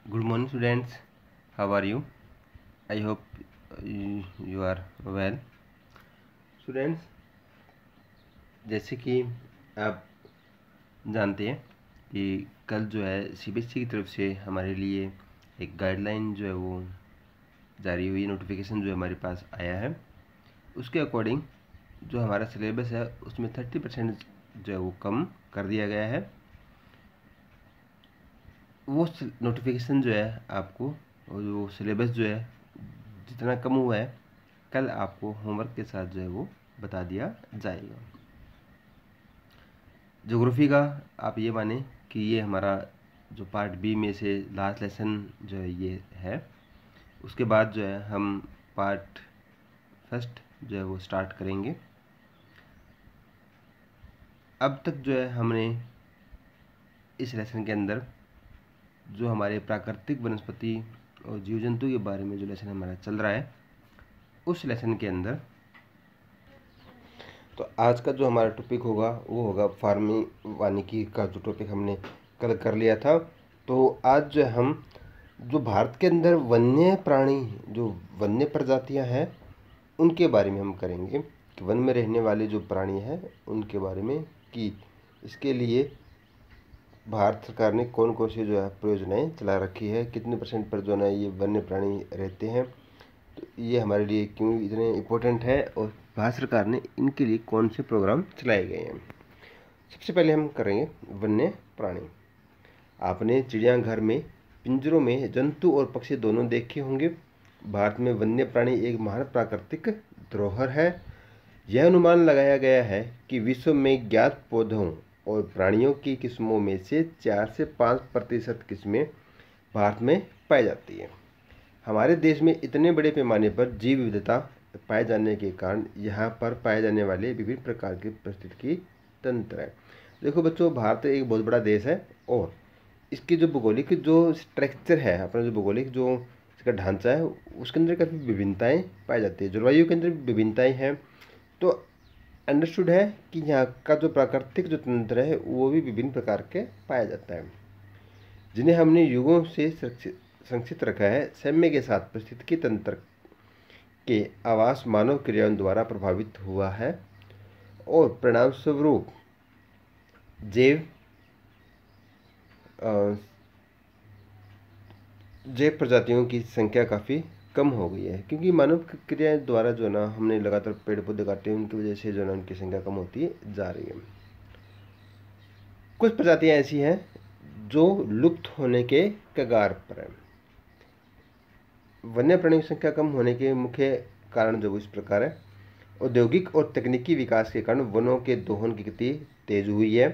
Good morning, students. How are you? I hope you are well. Students, जैसे कि आप जानते हैं कि कल जो है सीबीएसई की तरफ से हमारे लिए एक गाइडलाइन जो है वो जारी हुई, नोटिफिकेशन जो हमारे पास आया है। उसके अकॉर्डिंग जो हमारा सिलेबस है उसमें 30% जो है वो कम कर दिया गया है। वो नोटिफिकेशन जो है आपको, और जो सिलेबस जो है जितना कम हुआ है, कल आपको होमवर्क के साथ जो है वो बता दिया जाएगा। ज्योग्राफी का आप ये माने कि ये हमारा जो पार्ट बी में से लास्ट लेसन जो है ये है। उसके बाद जो है हम पार्ट फर्स्ट जो है वो स्टार्ट करेंगे। अब तक जो है हमने इस लेसन के अंदर जो हमारे प्राकृतिक वनस्पति और जीव जंतु के बारे में जो लेसन हमारा चल रहा है, उस लेसन के अंदर तो आज का जो हमारा टॉपिक होगा वो होगा फार्मिंग वानिकी का, जो टॉपिक हमने कल कर लिया था। तो आज जो हम जो भारत के अंदर वन्य प्राणी, जो वन्य प्रजातियां हैं, उनके बारे में हम करेंगे कि वन में रहने वाले जो प्राणी हैं उनके बारे में, कि इसके लिए भारत सरकार ने कौन कौन सी जो है परियोजनाएँ चला रखी है, कितने % पर जो है ये वन्य प्राणी रहते हैं, तो ये हमारे लिए क्यों इतने इम्पोर्टेंट है और भारत सरकार ने इनके लिए कौन से प्रोग्राम चलाए गए हैं। सबसे पहले हम करेंगे वन्य प्राणी। आपने चिड़ियाघर में पिंजरों में जंतु और पक्षी दोनों देखे होंगे। भारत में वन्य प्राणी एक महान प्राकृतिक धरोहर है। यह अनुमान लगाया गया है कि विश्व में ज्ञात पौधों और प्राणियों की किस्मों में से 4 से 5% किस्में भारत में पाई जाती है। हमारे देश में इतने बड़े पैमाने पर जैव विविधता पाए जाने के कारण यहाँ पर पाए जाने वाले विभिन्न प्रकार के पारिस्थितिकी तंत्र है। देखो बच्चों, भारत एक बहुत बड़ा देश है और इसकी जो भौगोलिक जो स्ट्रक्चर है, अपना जो भौगोलिक जो इसका ढांचा है, उसके अंदर काफ़ी विभिन्नताएँ पाई जाती है। जलवायु के अंदर विभिन्नताएँ हैं, तो अंडरस्टूड है कि यहाँ का जो प्राकृतिक जो तंत्र है वो भी विभिन्न प्रकार के पाया जाता है, जिन्हें हमने युगों से संरक्षित रखा है। समय के साथ पारिस्थितिकी तंत्र के आवास मानव क्रियाओं द्वारा प्रभावित हुआ है और परिणाम स्वरूप जैव प्रजातियों की संख्या काफ़ी कम हो गई है, क्योंकि मानव क्रियाएं द्वारा जो ना हमने लगातार पेड़ पौधे काटे, उनकी वजह से जो ना उनकी संख्या कम होती जा रही है। कुछ प्रजातियां ऐसी हैं जो लुप्त होने के कगार पर है। वन्य प्राणियों की संख्या कम होने के मुख्य कारण जो इस प्रकार है। औद्योगिक और तकनीकी विकास के कारण वनों के दोहन की गति तेज हुई है।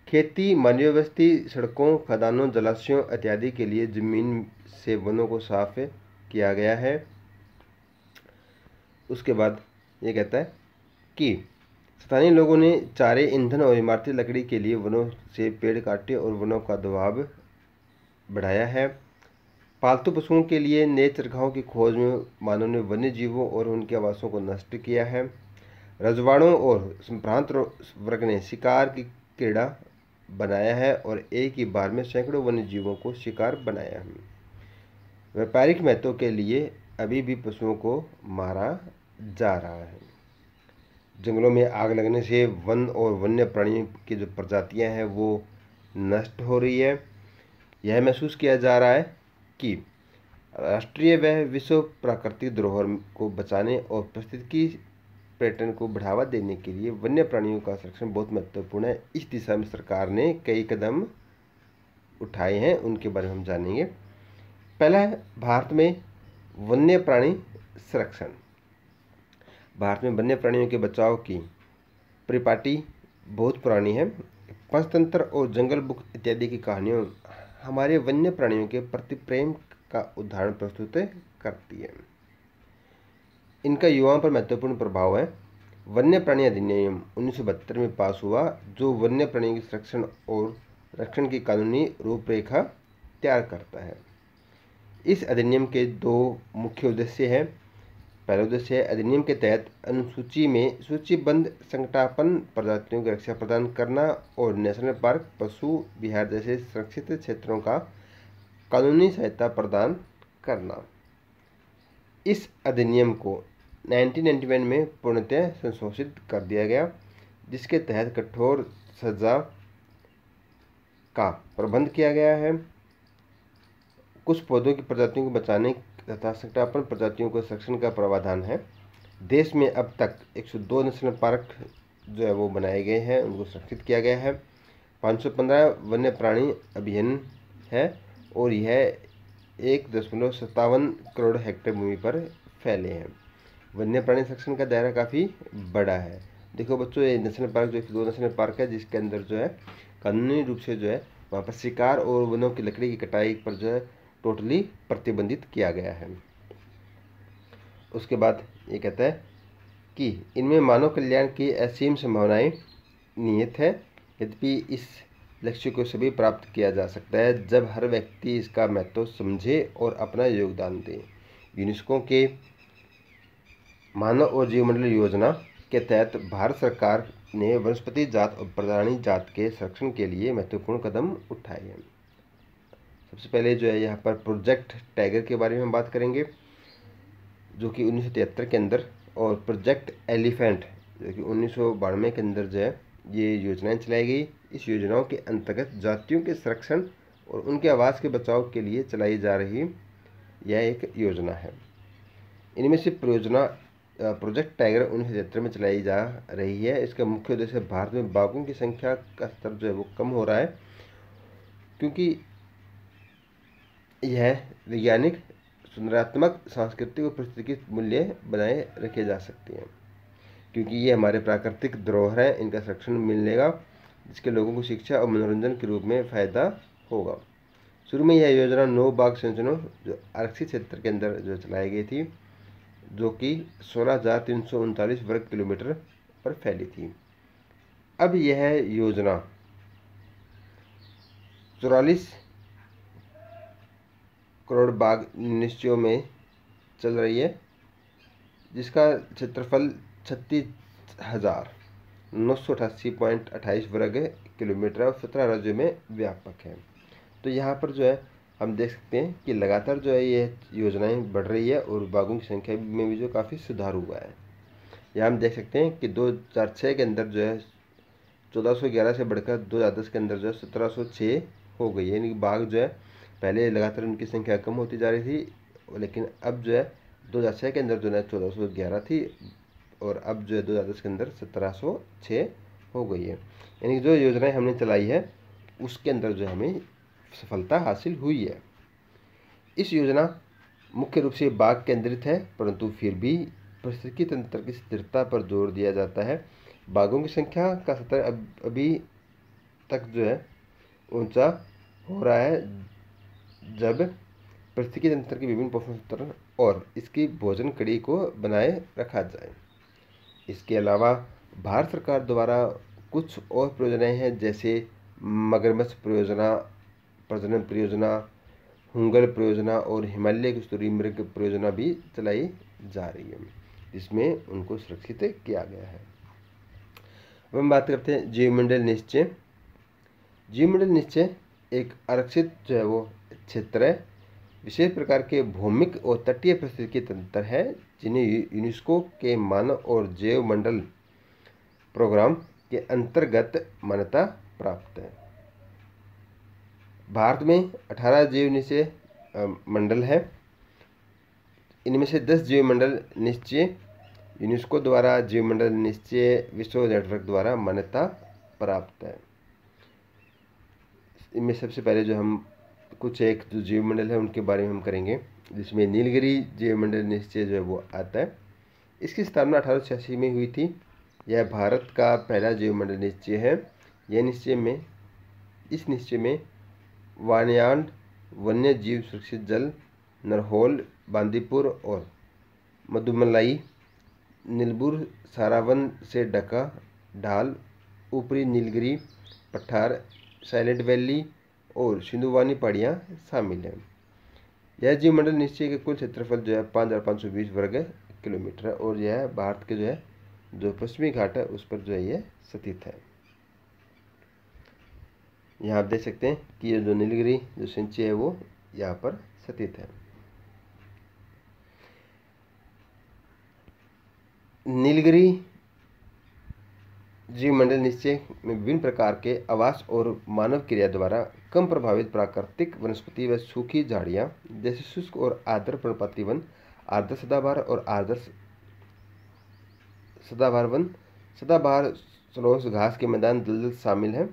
खेती, मानवीय बस्ती, सड़कों, खदानों, जलाशयों इत्यादि के लिए जमीन से वनों को साफ किया गया है। उसके बाद ये कहता है कि स्थानीय लोगों ने चारे, ईंधन और इमारती लकड़ी के लिए वनों से पेड़ काटे और वनों का दबाव बढ़ाया है। पालतू पशुओं के लिए नए चरगाहों की खोज में मानव ने वन्य जीवों और उनके आवासों को नष्ट किया है। रजवाड़ों और संभ्रांत वर्ग ने शिकार की क्रीड़ा बनाया है और एक ही बार में सैकड़ों वन्य जीवों को शिकार बनाया है। व्यापारिक महत्व के लिए अभी भी पशुओं को मारा जा रहा है। जंगलों में आग लगने से वन और वन्य प्राणियों की जो प्रजातियां हैं वो नष्ट हो रही है। यह महसूस किया जा रहा है कि राष्ट्रीय व विश्व प्राकृतिक धरोहर को बचाने और पारिस्थितिकी पर्यटन को बढ़ावा देने के लिए वन्य प्राणियों का संरक्षण बहुत महत्वपूर्ण है। इस दिशा में सरकार ने कई कदम उठाए हैं, उनके बारे में हम जानेंगे। पहला है भारत में वन्य प्राणी संरक्षण। भारत में वन्य प्राणियों के बचाव की परिपाटी बहुत पुरानी है। पंचतंत्र और जंगल बुक इत्यादि की कहानियों हमारे वन्य प्राणियों के प्रति प्रेम का उदाहरण प्रस्तुत करती है। इनका युवाओं पर महत्वपूर्ण प्रभाव है। वन्य प्राणी अधिनियम 1972 में पास हुआ, जो वन्य प्राणियों के संरक्षण और रक्षण की कानूनी रूपरेखा तैयार करता है। इस अधिनियम के 2 मुख्य उद्देश्य हैं। पहला उद्देश्य है अधिनियम के तहत अनुसूची में सूचीबद्ध संकटापन्न प्रजातियों की रक्षा प्रदान करना और नेशनल पार्क, पशु विहार जैसे संरक्षित क्षेत्रों का कानूनी सहायता प्रदान करना। इस अधिनियम को 1991 में पूर्णतः संशोधित कर दिया गया, जिसके तहत कठोर सजा का प्रबंध किया गया है। कुछ पौधों की प्रजातियों को बचाने तथा संकटापन्न प्रजातियों को संरक्षण का प्रावधान है। देश में अब तक 102 नेशनल पार्क जो है वो बनाए गए हैं, उनको संरक्षित किया गया है। 515 वन्य प्राणी अभियान है और यह 1.57 करोड़ हेक्टेयर भूमि पर फैले हैं। वन्य प्राणी संरक्षण का दायरा काफ़ी बड़ा है। देखो बच्चों, ये नेशनल पार्क जो 102 नेशनल पार्क है, जिसके अंदर जो है कानूनी रूप से जो है वहाँ पर शिकार और वनों की लकड़ी की कटाई पर जो है टोटली प्रतिबंधित किया गया है। उसके बाद ये कहता है कि इनमें मानव कल्याण की असीम संभावनाएं निहित है। यद्यपि इस लक्ष्य को सभी प्राप्त किया जा सकता है जब हर व्यक्ति इसका महत्व समझे और अपना योगदान दे। यूनेस्को के मानव और जीवमंडल योजना के तहत भारत सरकार ने वनस्पति जात और प्राणी जात के संरक्षण के लिए महत्वपूर्ण कदम उठाए हैं। सबसे पहले जो है यहाँ पर प्रोजेक्ट टाइगर के बारे में हम बात करेंगे, जो कि 1973 के अंदर, और प्रोजेक्ट एलिफेंट जो कि 1992 के अंदर जो है ये योजनाएं चलाई गई। इस योजनाओं के अंतर्गत जातियों के संरक्षण और उनके आवास के बचाव के लिए चलाई जा रही यह एक योजना है। इनमें से प्रोजेक्ट टाइगर 1973 में चलाई जा रही है। इसका मुख्य उद्देश्य भारत में बाघों की संख्या का स्तर जो है वो कम हो रहा है, क्योंकि यह वैज्ञानिक, सुंदरात्मक, सांस्कृतिक और पारिस्थितिक मूल्य बनाए रखे जा सकते हैं, क्योंकि ये हमारे प्राकृतिक धरोहर हैं। इनका संरक्षण मिलेगा, जिसके लोगों को शिक्षा और मनोरंजन के रूप में फ़ायदा होगा। शुरू में यह योजना 9 बाघ संरक्षणों जो आरक्षित क्षेत्र के अंदर जो चलाई गई थी, जो कि 16,339 वर्ग किलोमीटर पर फैली थी। अब यह योजना 44 करोड़ बाघ निश्चयों में चल रही है, जिसका क्षेत्रफल 36,988.28 वर्ग किलोमीटर और 17 राज्यों में व्यापक है। तो यहाँ पर जो है हम देख सकते हैं कि लगातार जो है ये योजनाएं बढ़ रही है और बाघों की संख्या में भी जो काफ़ी सुधार हुआ है। यहाँ हम देख सकते हैं कि 2006 के अंदर जो है 1411 से बढ़कर 2010 के अंदर जो है 1706 हो गई है। यानी कि बाघ जो है पहले लगातार उनकी संख्या कम होती जा रही थी, लेकिन अब जो है 2006 के अंदर जो है 1411 थी और अब जो है 2010 के अंदर 1706 हो गई है। यानी जो योजनाएं हमने चलाई है उसके अंदर जो हमें सफलता हासिल हुई है। इस योजना मुख्य रूप से बाघ केंद्रित है, परंतु फिर भी पारिस्थितिकी तंत्र की स्थिरता पर जोर दिया जाता है। बाघों की संख्या का स्तर अभी तक जो है ऊंचा हो रहा है जब पारिस्थितिकी तंत्र के विभिन्न पोषण स्तर और इसकी भोजन कड़ी को बनाए रखा जाए। इसके अलावा भारत सरकार द्वारा कुछ और परियोजनाएं हैं, जैसे मगरमच्छ परियोजना, प्रजनन परियोजना, हुंगल परियोजना और हिमालय की स्तूरी मृग परियोजना भी चलाई जा रही है, जिसमें उनको सुरक्षित किया गया है। अब हम बात करते हैं जीवमंडल निश्चय। जीवमंडल निश्चय एक आरक्षित जो है वो क्षेत्र है, विशेष प्रकार के भौमिक और तटीय पारिस्थितिकी तंत्र है, जिन्हें यूनेस्को के मानव और जैव मंडल प्रोग्राम के अंतर्गत मान्यता प्राप्त है। भारत में 18 जीव निश्चय मंडल है। इनमें से 10 जीव मंडल निश्चय यूनेस्को द्वारा जीव मंडल निश्चय विश्व नेटवर्क द्वारा मान्यता प्राप्त है। इनमें सबसे पहले जो हम कुछ एक जो जीव मंडल है उनके बारे में हम करेंगे, जिसमें नीलगिरी जीव मंडल निश्चय जो है वो आता है। इसकी स्थापना 1886 में हुई थी। यह भारत का पहला जीव मंडल निश्चय है। इस निश्चय में वानयान वन्य जीव सुरक्षित जल, नरहोल, बांदीपुर और मधुमलाई, नीलबुर, सारावन से ढका ढाल, ऊपरी नीलगिरी पठार, साइलेंट वैली और सिंधुवानी पहाड़ियाँ शामिल हैं। यह जीव मंडल निश्चय के कुल क्षेत्रफल जो है 5,520 वर्ग किलोमीटर है और यह भारत के जो पश्चिमी घाट है उस पर जो है यह स्थित है। यहाँ आप देख सकते हैं कि ये जो नीलगिरी जो सिंची है वो यहाँ पर स्थित है। नीलगिरी जीवमंडल निश्चय में विभिन्न प्रकार के आवास और मानव क्रिया द्वारा कम प्रभावित प्राकृतिक वनस्पति व सूखी झाड़ियाँ जैसे शुष्क और आर्द्र पर्णपाती वन, आर्द्र सदाबहार और आर्द्र सदाबहार वन, सदाबहार सलोस घास के मैदान दलदल शामिल हैं।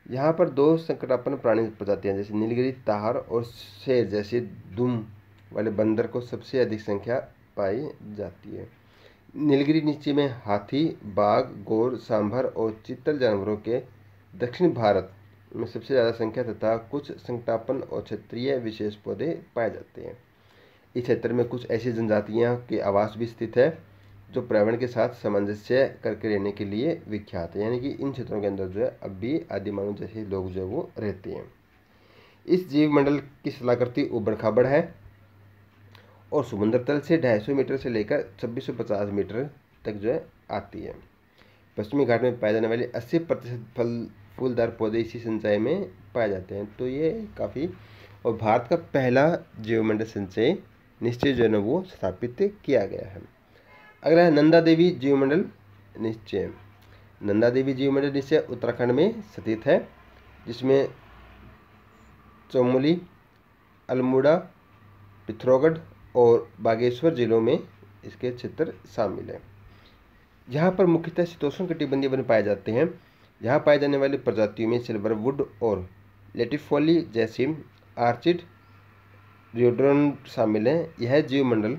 यहाँ पर 2 संकटापन्न प्राणी प्रजातियाँ जैसे नीलगिरी ताहर और शेर जैसे दुम वाले बंदर को सबसे अधिक संख्या पाई जाती है। नीलगिरी नीचे में हाथी, बाघ, गोर, सांभर और चीतल जानवरों के दक्षिण भारत में सबसे ज़्यादा संख्या तथा कुछ संकटापन्न और क्षेत्रीय विशेष पौधे पाए जाते हैं। इस क्षेत्र में कुछ ऐसी जनजातियां के आवास भी स्थित है जो पर्यावरण के साथ सामंजस्य करके रहने के लिए विख्यात है, यानी कि इन क्षेत्रों के अंदर जो है अब भी आदि मानव जैसे लोग जो है वो रहते हैं। इस जीव मंडल की स्थलाकृति ऊबड़ खाबड़ है और समुद्र तल से 250 मीटर से लेकर 2650 मीटर तक जो है आती है। पश्चिमी घाट में पाए जाने वाले 80% फूलदार पौधे इसी सिंचाई में पाए जाते हैं। तो ये काफ़ी, और भारत का पहला जीवमंडल संचय निश्चय जो है ना वो स्थापित किया गया है। अगला है नंदा देवी जीवमंडल निश्चय। नंदा देवी जीवमंडल निश्चय उत्तराखंड में स्थित है, जिसमें चमोली, अल्मोड़ा, पिथौरागढ़ और बागेश्वर जिलों में इसके क्षेत्र शामिल है। यहाँ पर मुख्यतः शीतोष्ण कटिबंधीय वन पाए जाते हैं। यहाँ पाए जाने वाली प्रजातियों में सिल्वरवुड और लेटिफोली जैसिम, आर्चिड, रियोड्रोन शामिल हैं। यह जीवमंडल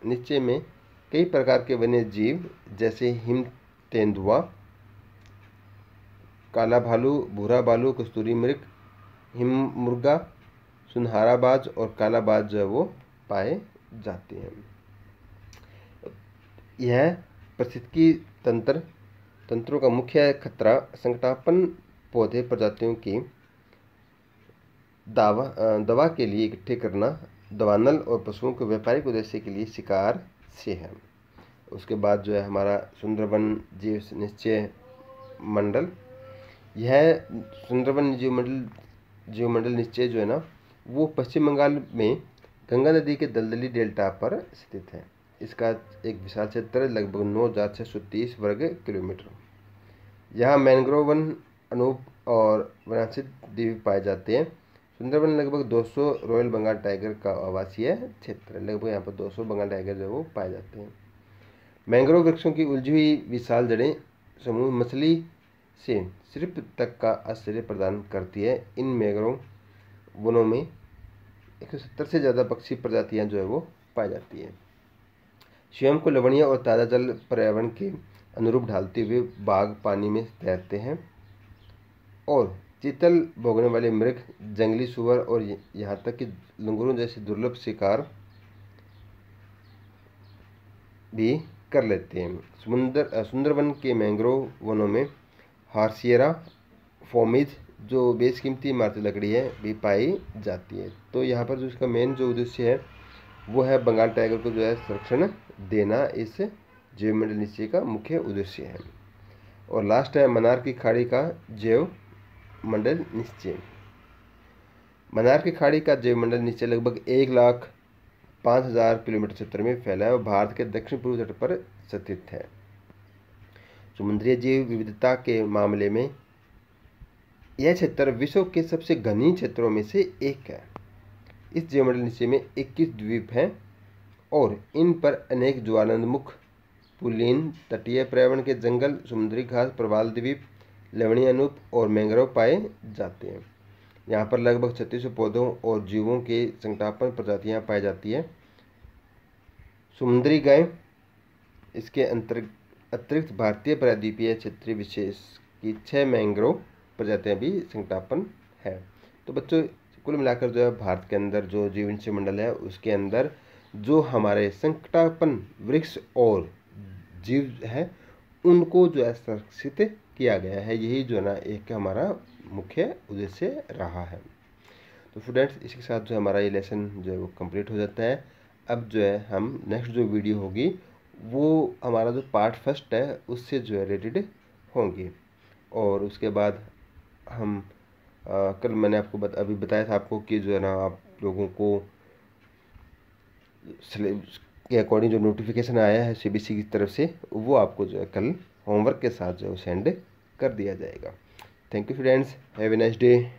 निश्चय में कई प्रकार के वन्य जीव जैसे हिम तेंदुआ, काला भालू, भूरा भालू, कस्तूरी मृग, हिम मुर्गा, सुनहराबाज और कालाबाज जो है वो पाए जाते हैं। यह पारिस्थितिकी तंत्रों का मुख्य खतरा संकटापन्न पौधे प्रजातियों की दवा के लिए इकट्ठे करना, दवानल और पशुओं के व्यापारिक उद्देश्य के लिए शिकार से है। उसके बाद जो है हमारा सुंदरवन जीव निश्चय मंडल। यह सुंदरवन जीवमंडल निश्चय जो है ना वो पश्चिम बंगाल में गंगा नदी के दलदली डेल्टा पर स्थित है। इसका एक विशाल क्षेत्र लगभग 9630 वर्ग किलोमीटर। यहाँ मैंग्रोव वन, अनूप और वनांचल द्वीप पाए जाते हैं। सुंदरवन लगभग 200 रॉयल बंगाल टाइगर का आवासीय क्षेत्र है। लगभग यहाँ पर 200 बंगाल टाइगर जो वो पाए जाते हैं। मैंग्रोव वृक्षों की उलझी हुई विशाल जड़ें समूह मछली से सिर्फ तक का आश्चर्य प्रदान करती है। इन मैंग्रोव वनों में 170 से ज़्यादा पक्षी प्रजातियां जो है वो पाई जाती है। स्वयं को लवणीय और ताज़ा जल पर्यावरण के अनुरूप ढालते हुए बाघ पानी में तैरते हैं और चीतल भोगने वाले मृग, जंगली सुअर और यहाँ तक कि लंगूरों जैसे दुर्लभ शिकार भी कर लेते हैं। सुंदरवन के मैंग्रोव वनों में हार्सियरा फोमिज जो बेशकीमती इमारती लकड़ी है भी पाई जाती है। तो यहाँ पर जो इसका मेन जो उद्देश्य है वो है बंगाल टाइगर को जो है संरक्षण देना, इस जीवमंडल निश्चय का मुख्य उद्देश्य है। और लास्ट है मन्नार की खाड़ी का जैव मंडल निश्चय। मन्नार की खाड़ी का जैव मंडल निश्चय लगभग 1,05,000 किलोमीटर क्षेत्र में फैला है और भारत के दक्षिण पूर्व तट पर स्थित है। समुद्री जीव विविधता के मामले में यह क्षेत्र विश्व के सबसे घनी क्षेत्रों में से एक है। इस जीवमंडल निश्चय में 21 द्वीप हैं और इन पर अनेक ज्वालामुख, पुलिन, तटीय पर्यावरण के जंगल, समुद्री घास, प्रवाल द्वीप, लवणीय अनूप और मैंग्रोव पाए जाते हैं। यहाँ पर लगभग 3600 पौधों और जीवों के संकटापन्न प्रजातियाँ पाई जाती है। समुद्री गाय इसके अतिरिक्त भारतीय प्रायद्वीपीय क्षेत्रीय विशेष की 6 मैंग्रोव प्रजातियाँ भी संकटापन्न है। तो बच्चों कुल मिलाकर जो है भारत के अंदर जो जीवमंडल मंडल है उसके अंदर जो हमारे संकटापन्न वृक्ष और जीव है उनको जो है संरक्षित किया गया है। यही जो है ना एक हमारा मुख्य उद्देश्य रहा है। तो स्टूडेंट्स इसके साथ जो हमारा ये लेसन जो है वो कंप्लीट हो जाता है। अब जो है हम नेक्स्ट जो वीडियो होगी वो हमारा जो पार्ट फर्स्ट है उससे जो है रिलेटेड होंगी। और उसके बाद हम कल मैंने आपको अभी बताया था आपको कि जो है ना आप लोगों को सिलेबस के अकॉर्डिंग जो नोटिफिकेशन आया है सीबीएसई की तरफ से, वो आपको जो है कल होमवर्क के साथ जो है सेंड कर दिया जाएगा। Thank you friends, have a nice day.